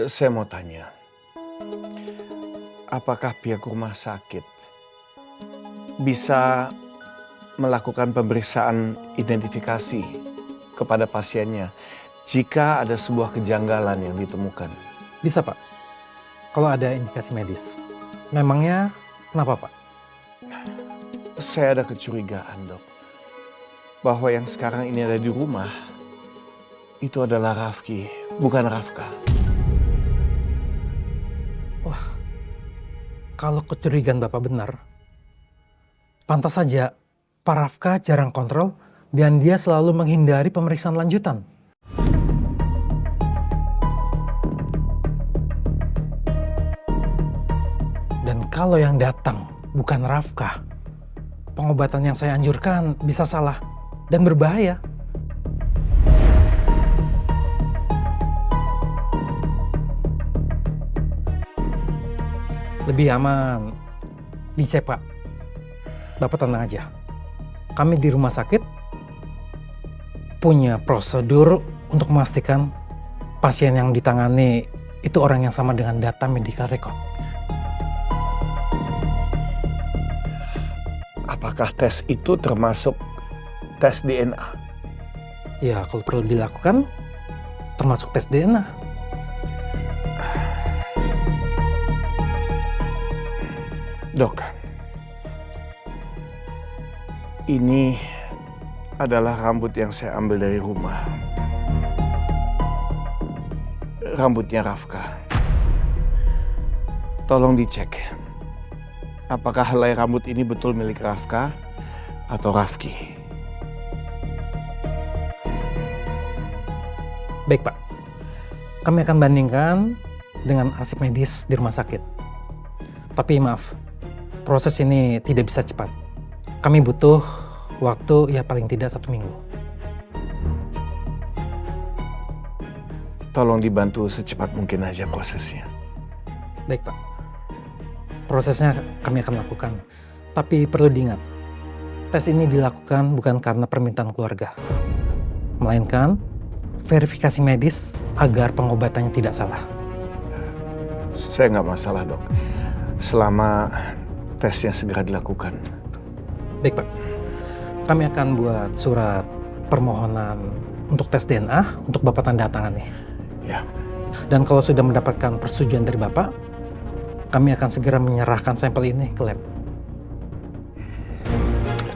Saya mau tanya, apakah pihak rumah sakit bisa melakukan pemeriksaan identifikasi kepada pasiennya jika ada sebuah kejanggalan yang ditemukan? Bisa, Pak. Kalau ada indikasi medis. Memangnya kenapa, Pak? Saya ada kecurigaan, Dok, bahwa yang sekarang ini ada di rumah itu adalah Rafki, bukan Rafka. Wah, kalau kecurigaan Bapak benar, pantas saja Pak Rafka jarang kontrol dan dia selalu menghindari pemeriksaan lanjutan. Dan kalau yang datang bukan Rafka, pengobatan yang saya anjurkan bisa salah dan berbahaya. Lebih aman dicek, Pak. Bapak tenang aja. Kami di rumah sakit punya prosedur untuk memastikan pasien yang ditangani itu orang yang sama dengan data medical record. Apakah tes itu termasuk tes DNA? Ya, kalau perlu dilakukan, termasuk tes DNA. Dok, ini adalah rambut yang saya ambil dari rumah. Rambutnya Rafka. Tolong dicek, apakah helai rambut ini betul milik Rafka atau Rafki? Baik, Pak. Kami akan bandingkan dengan arsip medis di rumah sakit. Tapi maaf, proses ini tidak bisa cepat. Kami butuh waktu ya paling tidak 1 minggu. Tolong dibantu secepat mungkin aja prosesnya. Baik, Pak. Prosesnya kami akan lakukan. Tapi perlu diingat, tes ini dilakukan bukan karena permintaan keluarga, melainkan verifikasi medis agar pengobatannya tidak salah. Saya nggak masalah, Dok, selama tesnya segera dilakukan. Baik, Pak. Kami akan buat surat permohonan untuk tes DNA untuk Bapak tanda tangani. Ya. Dan kalau sudah mendapatkan persetujuan dari Bapak, kami akan segera menyerahkan sampel ini ke lab.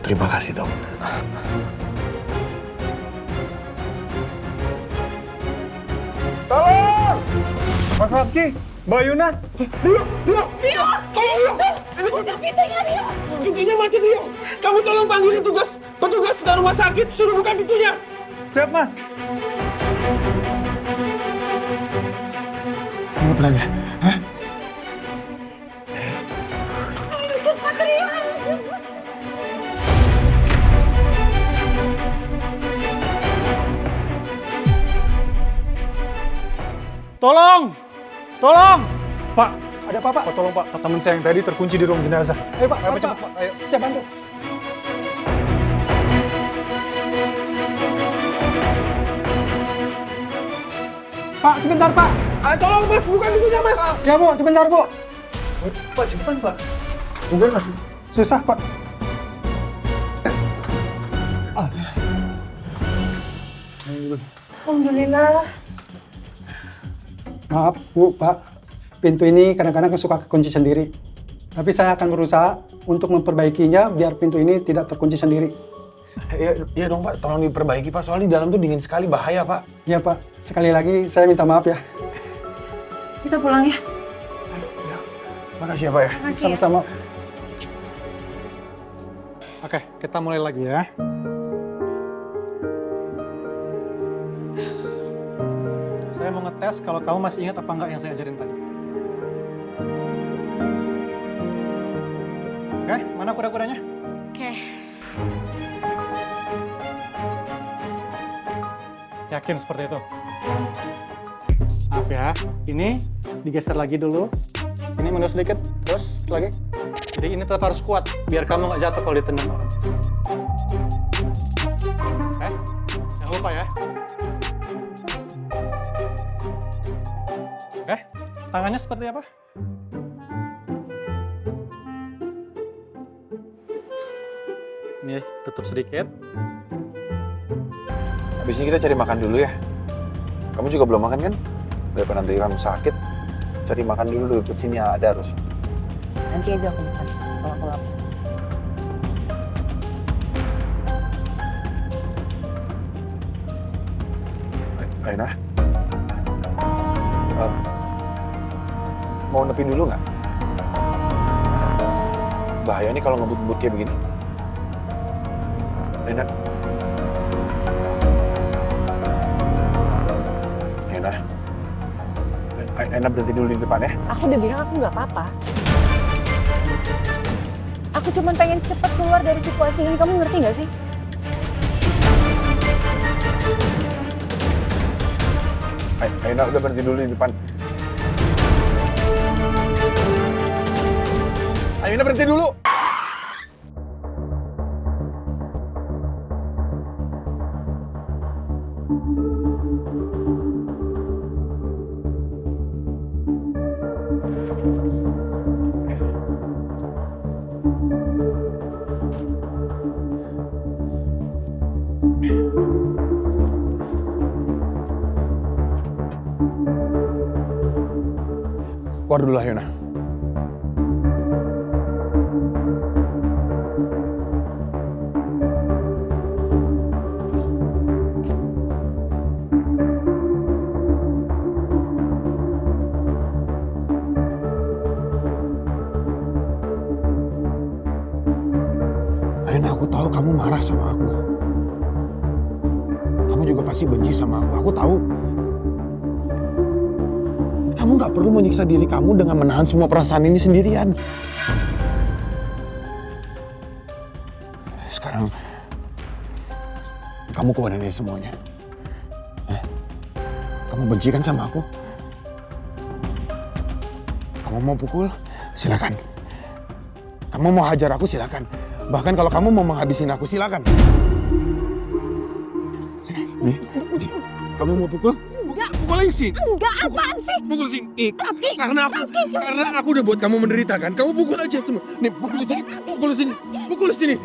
Terima kasih, Dok. Tolong! Mas Rafki, Mbak Yuna. Rio! Tolong Rio! Ini buka pintunya, Rio! Pintunya macet, Rio! Kamu tolong panggilin petugas ke rumah sakit, suruh buka pintunya! Siap, Mas. Kamu tenang ya? Hah? Ayo cepat, Rio! Ayo cepat! Tolong! Tolong! Pak, ada apa, Pak? Pak, tolong Pak. Teman saya yang tadi terkunci di ruang jenazah. Ayo, Pak, Ayo, Pak, cepat, Pak. Ayo. Saya bantu. Pak, sebentar, Pak. Tolong, Mas, buka pintunya, Mas. Ya, Bu, sebentar, Bu. Pak, cepetan Pak. Tungguin Mas. Susah, Pak. Alhamdulillah. Maaf, Bu, Pak. Pintu ini kadang-kadang suka kekunci sendiri. Tapi saya akan berusaha untuk memperbaikinya biar pintu ini tidak terkunci sendiri. Iya dong, Pak. Tolong diperbaiki, Pak. Soalnya di dalam tuh dingin sekali, bahaya, Pak. Ya, Pak. Sekali lagi saya minta maaf ya. Kita pulang ya. Makasih ya, Pak ya. Makasih ya. Sama-sama. Oke, kita mulai lagi ya. Saya mau ngetes kalau kamu masih ingat apa enggak yang saya ajarin tadi. Oke, mana kuda-kudanya? Oke. Yakin seperti itu? Maaf ya, ini digeser lagi dulu. Ini mundur sedikit, terus lagi. Jadi ini tetap harus kuat, biar kamu nggak jatuh kalau ditendang orang. Oke, jangan lupa ya. Tangannya seperti apa? Nih, tutup sedikit. Habis ini kita cari makan dulu ya. Kamu juga belum makan kan? Daripada nanti kamu sakit, cari makan dulu dekat sini ada harus. Nanti aja aku makan kalau aku lapar. Aina, mau nepi dulu nggak? Bahaya nih kalau ngebut-ngebut kayak begini. Aina. Aina berhenti dulu di depan ya. Aku udah bilang aku nggak apa-apa. Aku cuma pengen cepet keluar dari situasi ini. Kamu ngerti nggak sih? Aina udah berhenti dulu di depan. Aina berhenti dulu. Keluar dulu lah, Yona. Yona, aku tahu kamu marah sama aku. Kamu juga pasti benci sama aku tahu. Kamu gak perlu menyiksa diri kamu dengan menahan semua perasaan ini sendirian. Sekarang, kamu keluarin dari semuanya. Kamu benci kan sama aku? Kamu mau pukul? Silakan. Kamu mau hajar aku? Silakan. Bahkan kalau kamu mau menghabisin aku, silakan. Sini, nih. Kamu mau pukul? Pukul lagi sini. Enggak, apaan sih? Pukul sini. Karena aku udah buat kamu menderita kan. Kamu pukul aja semua. Nih, pukul sini. Pukul sini. Pukul sini.